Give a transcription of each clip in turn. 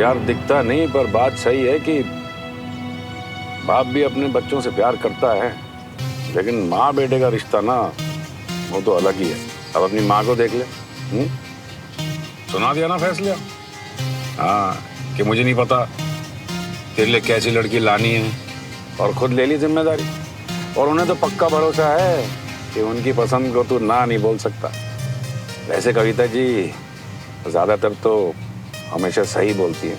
प्यार दिखता नहीं, पर बात सही है कि बाप भी अपने बच्चों से प्यार करता है, लेकिन माँ बेटे का रिश्ता ना वो तो अलग ही है। अब अपनी माँ को देख ले। सुना दिया ना फैसला? हाँ, कि मुझे नहीं पता तेरे लिए कैसी लड़की लानी है, और खुद ले ली जिम्मेदारी। और उन्हें तो पक्का भरोसा है कि उनकी पसंद को तू ना नहीं बोल सकता। वैसे कविता जी ज्यादातर तो हमेशा सही बोलती है,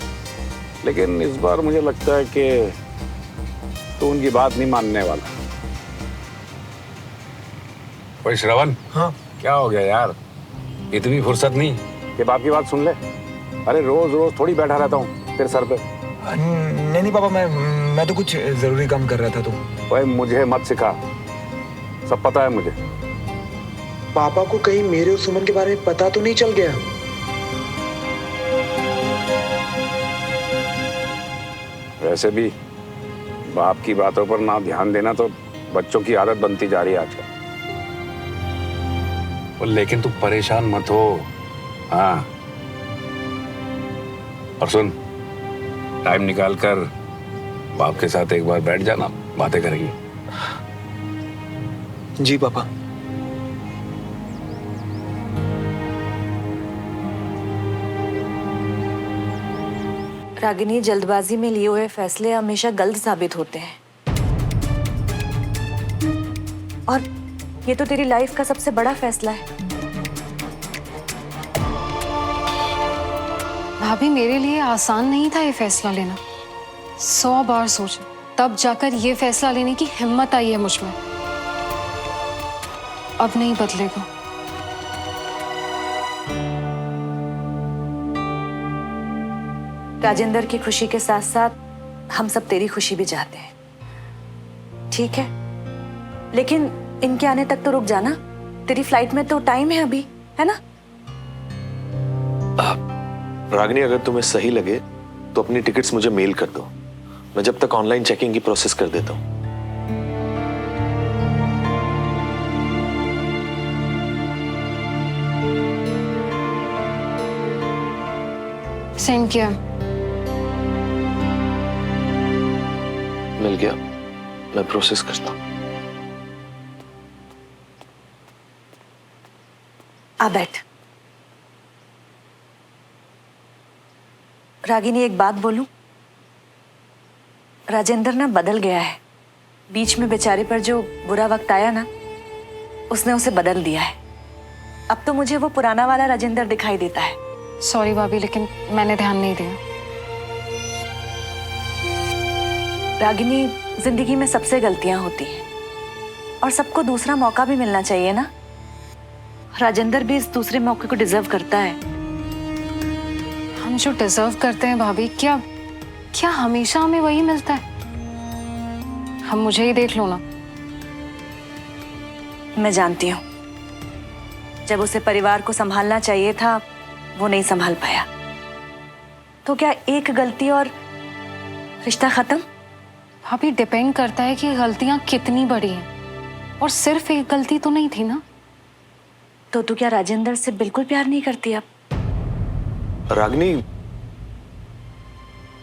लेकिन इस बार मुझे लगता है कि तू उनकी बात नहीं मानने वाला। भाई श्रवण, हाँ क्या हो गया यार? इतनी फुर्सत नहीं कि बाप की बात सुन ले। अरे रोज रोज थोड़ी बैठा रहता हूँ तेरे सर पे। नहीं पापा, मैं तो कुछ जरूरी काम कर रहा था। तो भाई मुझे मत सिखा, सब पता है मुझे। पापा को कहीं मेरे और सुमन के बारे में पता तो नहीं चल गया? वैसे भी बाप की बातों पर ना ध्यान देना तो बच्चों की आदत बनती जा रही है आजकल। लेकिन तू परेशान मत हो। हाँ, और सुन, टाइम निकाल कर बाप के साथ एक बार बैठ जाना, बातें करेंगे। जी पापा। रागिनी, जल्दबाजी में लिए हुए फैसले हमेशा गलत साबित होते हैं, और ये तो तेरी लाइफ का सबसे बड़ा फैसला है। भाभी, मेरे लिए आसान नहीं था ये फैसला लेना। 100 बार सोचा, तब जाकर ये फैसला लेने की हिम्मत आई है मुझ में। अब नहीं बदलेगा। राजेंद्र की खुशी के साथ साथ हम सब तेरी खुशी भी चाहते हैं, ठीक है? लेकिन इनके आने तक तो रुक जाना। तेरी फ्लाइट में तो टाइम है अभी, है ना? रागिनी, अगर तुम्हें सही लगे तो अपनी टिकट्स मुझे मेल कर दो। मैं जब तक ऑनलाइन चेकिंग की प्रोसेस कर देता हूँ। सेम किया। मिल गया, मैं प्रोसेस करता हूँ। आ बैठ। रागिनी, एक बात बोलूं? राजेंद्र ना बदल गया है। बीच में बेचारे पर जो बुरा वक्त आया ना, उसने उसे बदल दिया है। अब तो मुझे वो पुराना वाला राजेंद्र दिखाई देता है। सॉरी भाभी, लेकिन मैंने ध्यान नहीं दिया। रागिनी, जिंदगी में सबसे गलतियां होती हैं, और सबको दूसरा मौका भी मिलना चाहिए ना। राजेंद्र भी इस दूसरे मौके को डिजर्व करता है। हम जो डिजर्व करते हैं भाभी, क्या हमेशा हमें वही मिलता है? हम मुझे ही देख लो ना। मैं जानती हूँ, जब उसे परिवार को संभालना चाहिए था वो नहीं संभाल पाया। तो क्या एक गलती और रिश्ता खत्म? भाभी, डिपेंड करता है कि गलतियां कितनी बड़ी हैं, और सिर्फ एक गलती तो नहीं थी ना। तो तू क्या राजेंद्र से बिल्कुल प्यार नहीं करती अब? रागिनी,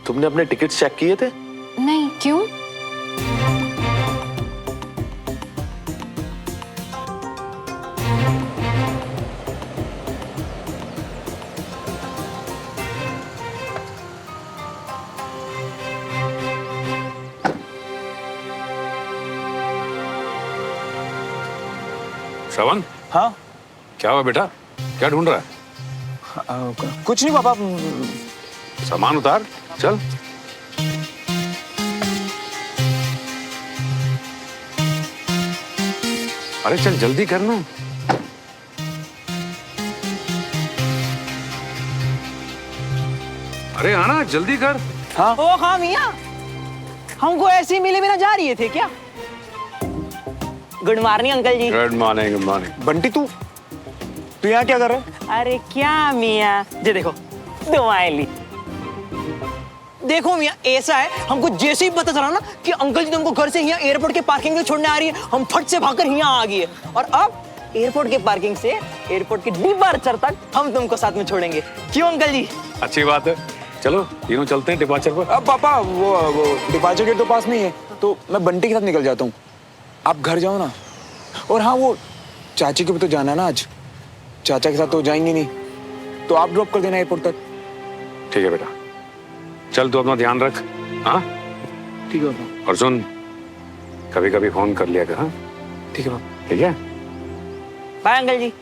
तुमने अपने टिकट्स चेक किए थे? नहीं, क्यों? श्रवण, हाँ क्या हुआ बेटा? क्या ढूंढ रहा है? कुछ नहीं पापा। सामान उतार, चल। अरे चल जल्दी करना। अरे आना, जल्दी कर। ओ हाँ मियाँ, हमको ऐसे ही मिले बिना जा रही थे क्या? Good morning uncle ji. Good morning, good morning. Bunty, तू यहाँ क्या कर रहा है? अरे क्या मियाँ, ये देखो दुआएं ली। देखो मियाँ, ऐसा है, हमको जैसे ही पता चला ना कि अंकल जी तुमको घर से यहाँ एयरपोर्ट के पार्किंग में छोड़ने आ रही है, हम फट से भागकर यहाँ आ गए। और अब एयरपोर्ट के पार्किंग से एयरपोर्ट के डिपार्चर तक हम तुमको साथ में छोड़ेंगे। क्यों अंकल जी? अच्छी बात है, चलो तीनों चलते हैं डिपार्चर पर। अब पापा वो डिपार्चर गेट तो पास में ही है, तो मैं बंटी के साथ निकल जाता हूँ। आप घर जाओ ना। और हाँ, वो चाची को भी तो जाना है ना आज। चाचा के साथ तो जाएंगे नहीं, तो आप ड्रॉप कर देना एयरपोर्ट तक। ठीक है बेटा, चल तू अपना ध्यान रख। हाँ ठीक है पापा। और सुन, कभी कभी फोन कर लिया कर। हाँ ठीक है पापा। ठीक है। बाय अंकल जी।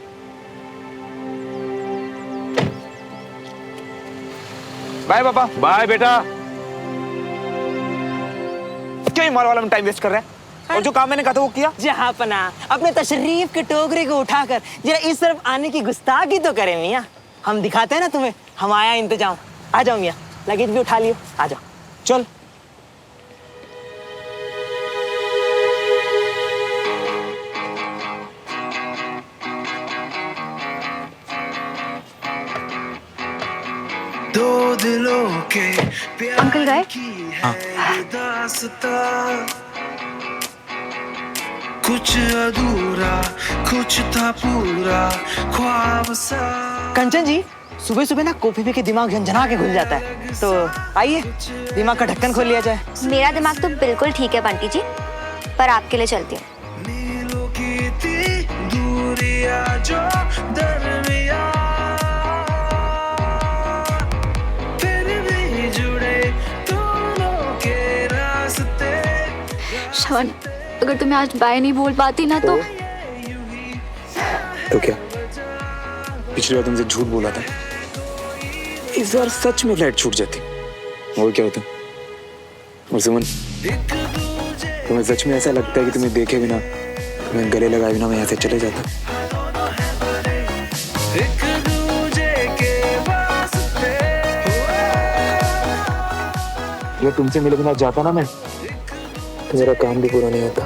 बाय पापा। बाय बेटा। क्या मॉल वाला में टाइम वेस्ट कर रहा है? और जो काम मैंने कहा था वो किया? जहाँ पना अपने तशरीफ के टोकरे को उठाकर जरा इस तरफ आने की गुस्ताखी तो करे मियाँ। हम दिखाते हैं ना तुम्हें हमारा इंतजाम। आ जाओ मियाँ, लगेज भी उठा लियो, आ जाओ। चल। दो दिलों के अंकल गए? दास्ता कुछ अधूरा कुछ था पूरा ख्वाब सा। कंचन जी, सुबह सुबह ना कॉफी पी के दिमाग झंझना के घुल जाता है, तो आइए दिमाग का ढक्कन खोल लिया जाए। मेरा दिमाग तो बिल्कुल ठीक है बंटी जी, पर आपके लिए चलती हूँ। नीलों की थी दूरियां जो दरमिया फिर भी जुड़े दोनों के रास्ते। श्रवण, अगर तुम्हें आज बाय नहीं बोल पाती ना तो क्या पिछली बार तुमसे झूठ बोला था, इस बार सच में फ्लाइट छूट जाती और क्या होता? और सुमन, तुम्हें सच में ऐसा लगता है कि तुम्हें देखे बिना, तुम्हें गले लगाए बिना मैं यहाँ से चले जाता? एक दूजे के वास्ते या तुमसे मिले बिना जाता ना मैं, तो मेरा काम भी पूरा नहीं होता,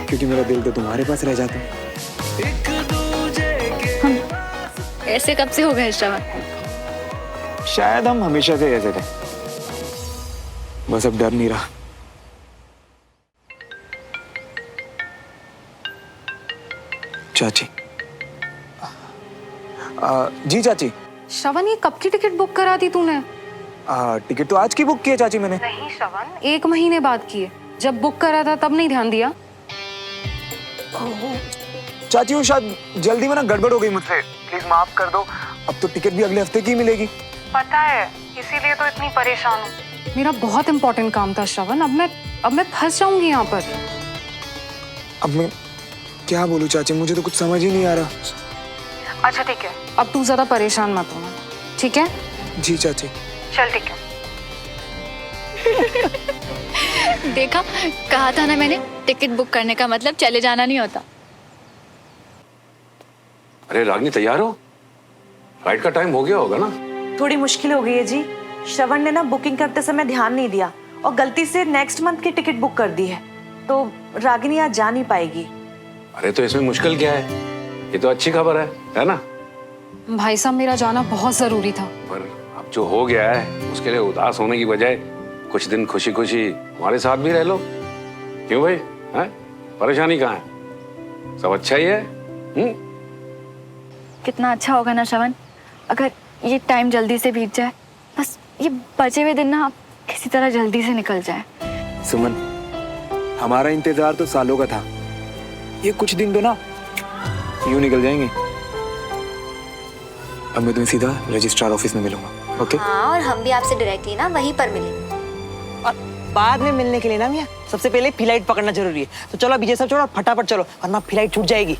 क्योंकि मेरा दिल तो तुम्हारे पास रह जाता। ऐसे कब से हो गए श्रवण? शायद हम हमेशा से ऐसे थे, बस अब डर नहीं रहा। चाची। जी चाची। श्रवण, ये कब की टिकट बुक करा दी तूने? टिकट तो आज की बुक की है चाची मैंने। नहीं श्रवण, 1 महीने बाद की है। जब बुक करा था तब नहीं ध्यान दिया? चाची वो शायद जल्दी में ना गड़बड़ हो गई मुझसे, प्लीज माफ कर दो। अब तो टिकट भी अगले हफ्ते की मिलेगी। पता है, इसीलिए तो इतनी परेशान हूँ। मेरा बहुत इंपॉर्टेंट काम था श्रवण, अब मैं फंस जाऊंगी यहाँ पर। अब मैं क्या बोलूं चाची, मुझे तो कुछ समझ ही नहीं आ रहा। अच्छा ठीक है, अब तू ज्यादा परेशान मत होना, ठीक है? जी चाची। चल ठीक है। देखा, कहा था ना मैंने, टिकट बुक करने का मतलब चले जाना नहीं होता। अरे रागिनी, तैयार हो? फ्लाइट का टाइम हो गया होगा ना? थोड़ी मुश्किल हो गई है जी। श्रवण ने ना बुकिंग करते समय ध्यान नहीं दिया और गलती से नेक्स्ट मंथ की टिकट बुक कर दी है, तो रागिनी आज जा नहीं पाएगी। अरे तो इसमें मुश्किल क्या है? ये तो अच्छी खबर है ना? भाई साहब, मेरा जाना बहुत जरूरी था। पर अब जो हो गया है उसके लिए उदास होने की बजाय कुछ दिन खुशी खुशी हमारे साथ भी रह लो। क्यों भाई, हैं? परेशानी कहाँ है? सब अच्छा ही है। कितना अच्छा होगा ना श्रवण, अगर ये टाइम जल्दी से बीत जाए। बस ये बचे हुए दिन ना किसी तरह जल्दी से निकल जाए। सुमन, हमारा इंतजार तो सालों का था, ये कुछ दिन तो ना यूं निकल जाएंगे। अब मैं तुम्हें सीधा रजिस्ट्रार ऑफिस में मिलूंगा, ओके? हाँ, और हम भी आपसे डायरेक्टली ना वहीं पर मिलेंगे। और बाद में मिलने के लिए ना मियाँ, सबसे पहले फ्लाइट पकड़ना जरूरी है। तो चलो अभी ये सब छोड़ो, फटाफट चलो, वरना फ्लाइट छूट जाएगी।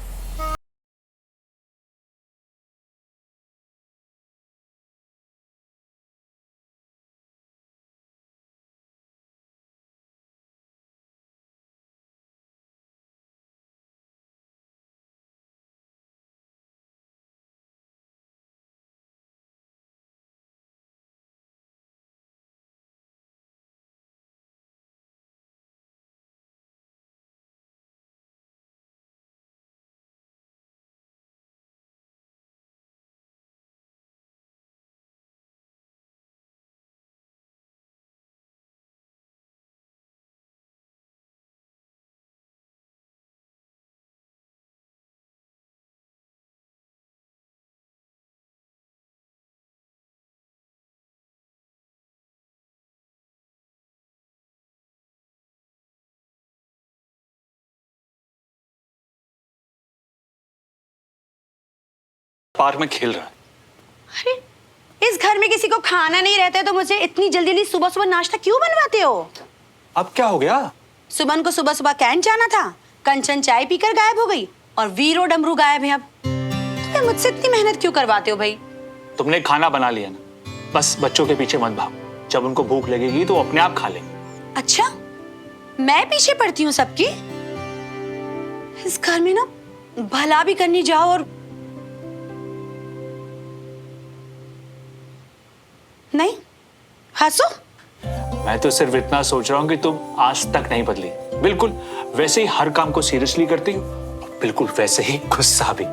पार्क में खेल रहा है। अरे इस घर में किसी को खाना नहीं रहता है तो मुझे इतनी जल्दी जल्दी सुबह सुबह नाश्ता क्यों बनवाते हो? अब क्या हो गया? सुमन को सुबह सुबह कैंट जाना था, कंचन चाय पीकर गायब हो गई और वीर और डमरू गायब है। अब तो मुझसे इतनी मेहनत क्यों करवाते हो भाई? तुमने खाना बना लिया ना, बस बच्चों के पीछे मत भागो। जब उनको भूख लगेगी तो अपने आप खा लेंगे। अच्छा, मैं पीछे पड़ती हूँ सबकी? इस घर में ना भला भी करनी जाओ और नहीं हंसो। मैं तो सिर्फ इतना सोच रहा हूँ कि तुम आज तक नहीं बदली। बिल्कुल वैसे ही हर काम को सीरियसली करती हो, बिल्कुल वैसे ही गुस्सा भी।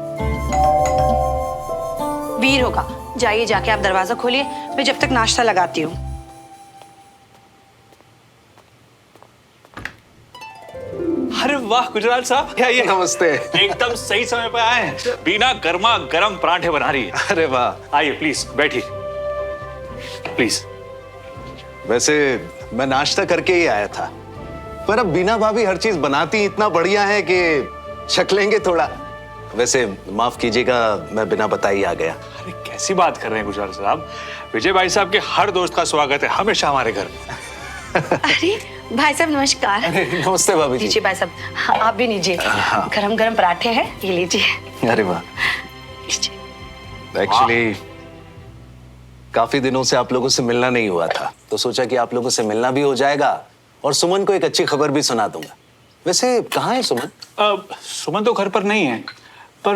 वीर होगा, जाइए जाके आप दरवाजा खोलिए, मैं जब तक नाश्ता लगाती हूँ। अरे वाह गुजराल साहब, क्या ये? नमस्ते। एकदम सही समय पर आए हैं। बीना गर्मा गर्म पराठे बना रही है। अरे वाह। आइए प्लीज बैठिए, प्लीज। वैसे मैं नाश्ता करके ही आया था, पर अब बीना भाभी हर चीज बनाती इतना बढ़िया है कि शक लेंगे थोड़ा। वैसे माफ कीजिएगा, मैं बिना बताए ही आ गया। अरे कैसी बात कर रहे हैं गुजराल साहब? विजय भाई साहब के हर दोस्त का स्वागत है हमेशा हमारे घर में। अरे भाई साहब नमस्कार। अरे नमस्ते भाभी जी। लीजिए भाई साहब, हाँ, आप भी लीजिए। गरम गरम पराठे हैं, ये लीजिए। अरे वाह। एक्चुअली काफी दिनों से आप लोगों से मिलना नहीं हुआ था, तो सोचा कि आप लोगों से मिलना भी हो जाएगा और सुमन को एक अच्छी खबर भी सुना दूंगा। वैसे कहाँ है सुमन? सुमन तो घर पर नहीं है, पर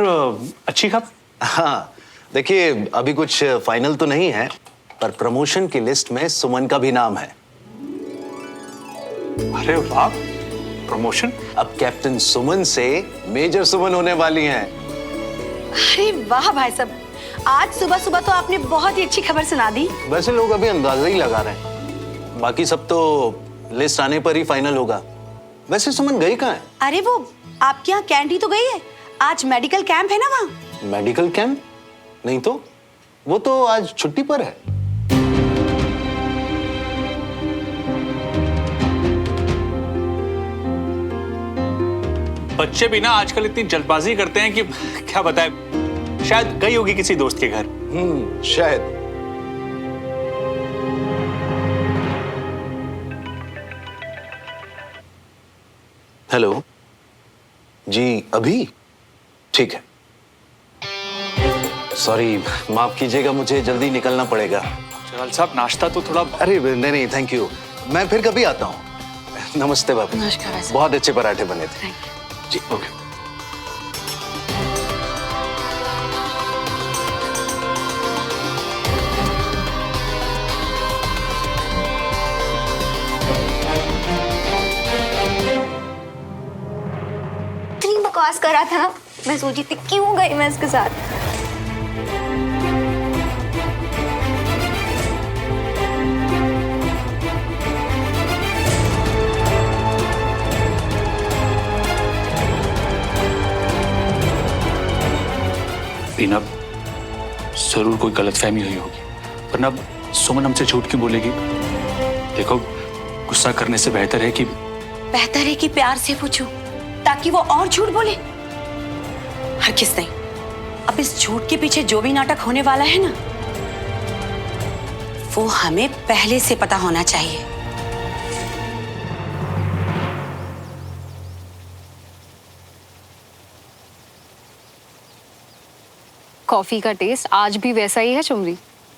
अच्छी खबर। हाँ देखिए, अभी कुछ फाइनल तो नहीं है, पर प्रमोशन की लिस्ट में सुमन का भी नाम है। अरे वाह, प्रमोशन? अब कैप्टन सुमन से मेजर सुमन होने वाली हैं। अरे वाह भाई साहब, आज सुबह सुबह तो आपने बहुत ही अच्छी खबर सुना दी। वैसे लोग अभी अंदाजा ही लगा रहे हैं, बाकी सब तो लिस्ट आने पर ही फाइनल होगा। वैसे सुमन गई कहाँ है? अरे वो आपके यहाँ कैंडी तो गई है, आज मेडिकल कैंप है ना वहाँ। Medical camp? नहीं तो, वो तो आज छुट्टी पर है। बच्चे भी ना आजकल इतनी जल्दबाजी करते हैं कि क्या बताएं, शायद गई होगी किसी दोस्त के घर। शायद। हेलो जी, अभी ठीक है। सॉरी, माफ कीजिएगा, मुझे जल्दी निकलना पड़ेगा। चल साहब, नाश्ता तो थोड़ा। अरे नहीं नहीं, थैंक यू, मैं फिर कभी आता हूँ। नमस्ते बाबू। नमस्कार। बहुत अच्छे पराठे बने थे। जी ओके। इतनी बकवास करा था ना, मैं सोची थी क्यों गई मैं इसके साथ। बीना, जरूर कोई गलतफहमी हुई होगी, वरना सुमन हमसे झूठ क्यों बोलेगी? देखो, गुस्सा करने से बेहतर है कि प्यार से पूछो, ताकि वो और झूठ बोले। हरगिज़ नहीं। अब इस झूठ के पीछे जो भी नाटक होने वाला है ना, वो हमें पहले से पता होना चाहिए। कॉफी का टेस्ट आज भी वैसा ही है चुमरी।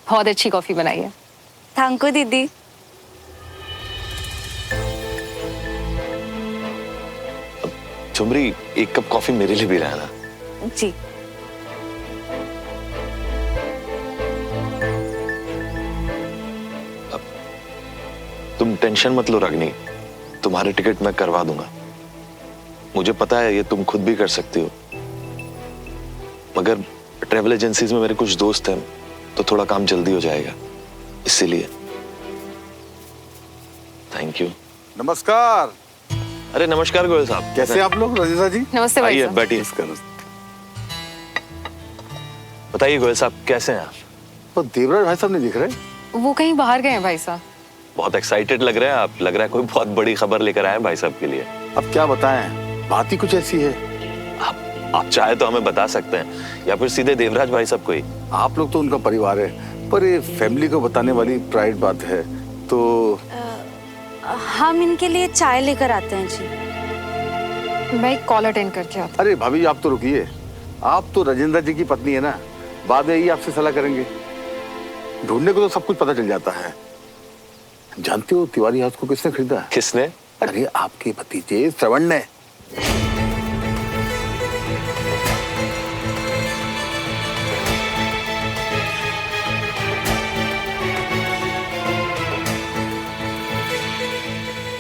बहुत अच्छी कॉफी बनाई है। थैंक यू दीदी। चुमरी, एक कप कॉफी मेरे लिए भी रहना। जी। तुम टेंशन मत लो रागिनी, तुम्हारे टिकट मैं करवा दूंगा। मुझे पता है ये तुम खुद भी कर सकती हो, मगर ट्रेवल एजेंसीज में मेरे कुछ दोस्त हैं, तो थोड़ा काम जल्दी हो जाएगा, इसीलिए। Thank you. नमस्कार। अरे नमस्कार गोयल साहब, कैसे आप लोग? रजीजा जी नमस्ते भाई आइए साहब। बैठिए। बताइए गोयल साहब, कैसे हैं आप? तो देवराज भाई साहब नहीं दिख रहे। वो कहीं बाहर गए हैं भाई साहब। बहुत एक्साइटेड लग रहे हैं आप, लग रहा है कोई बहुत बड़ी खबर लेकर आए हैं भाई साहब के लिए। अब क्या बताएं, बात ही कुछ ऐसी है। आप चाहे तो हमें बता सकते हैं या फिर सीधे देवराज भाई साहब को ही। आप लोग तो उनका परिवार है, पर ये फैमिली को बताने वाली प्राइड बात है, तो हम इनके लिए चाय लेकर आते हैं जी। मैं एक कॉल अटेंड करके आती अरे भाभी आप तो रुकिए, आप तो राजेंद्र जी की पत्नी है ना, बाद में ही आपसे सलाह करेंगे। ढूंढने को तो सब कुछ पता चल जाता है। जानते हो तिवारी हाउस को किसने खरीदा? किसने? अरे आपके भतीजे श्रवण ने।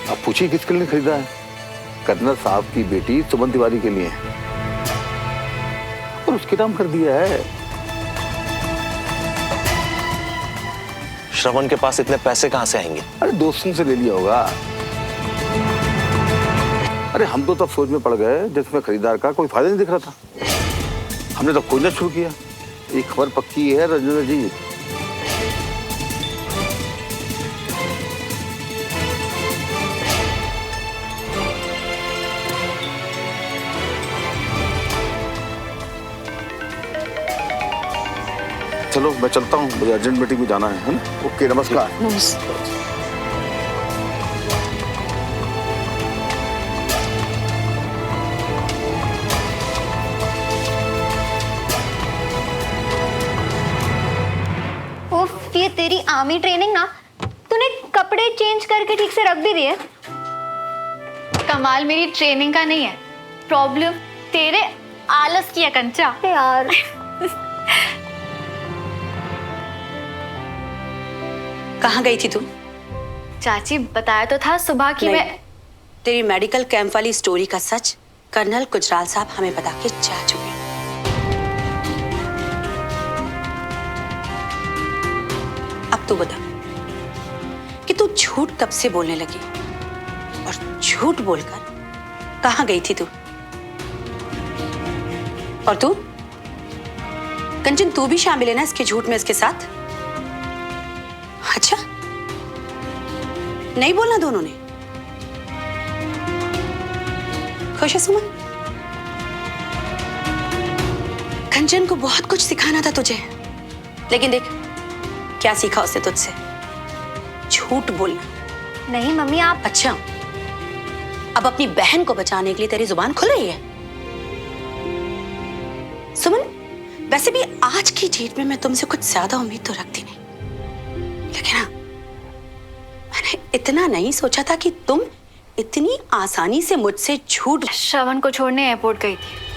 अब पूछिए किसके लिए खरीदा है? कर्नल साहब की बेटी सुमन तिवारी के लिए, और उसके नाम कर दिया है। श्रवण के पास इतने पैसे कहां से आएंगे? अरे दोस्तों से ले लिया होगा। अरे हम तो तब सोच में पड़ गए जिसमें खरीदार का कोई फायदा नहीं दिख रहा था। हमने तो खोजना शुरू किया। ये खबर पक्की है राजेंद्र जी। चलो मैं चलता हूँ, मुझे अर्जेंट मीटिंग में जाना है ना? ओके, नमस्कार। उफ, ये तेरी आर्मी ट्रेनिंग ना, तूने कपड़े चेंज करके ठीक से रख भी दिए। कमाल मेरी ट्रेनिंग का नहीं है, प्रॉब्लम तेरे आलस की है कंचा। यार कहाँ गई थी तू? चाची बताया तो था सुबह की मैं। तेरी मेडिकल कैंप वाली स्टोरी का सच कर्नल गुजराल साहब हमें बता के जा चुके हैं। अब तू बता कि तू झूठ कब से बोलने लगी और झूठ बोलकर कहाँ गई थी तू? और तू कंचन, तू भी शामिल है ना इसके झूठ में इसके साथ? अच्छा, नहीं बोलना दोनों ने? खुश है सुमन? कंचन को बहुत कुछ सिखाना था तुझे, लेकिन देख क्या सीखा उसने तुझसे? झूठ बोलना। नहीं मम्मी आप। अच्छा, अब अपनी बहन को बचाने के लिए तेरी जुबान खुल रही है? सुमन, वैसे भी आज की डेट में मैं तुमसे कुछ ज्यादा उम्मीद तो रखती नहीं, लेकिन हाँ, मैंने इतना नहीं सोचा था कि तुम इतनी आसानी से मुझसे झूठ। श्रवण को छोड़ने एयरपोर्ट गई थी।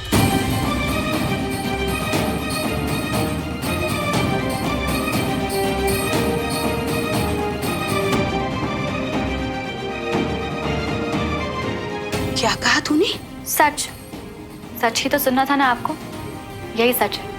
क्या कहा तूने? सच, सच ही तो सुनना था ना आपको, यही सच है।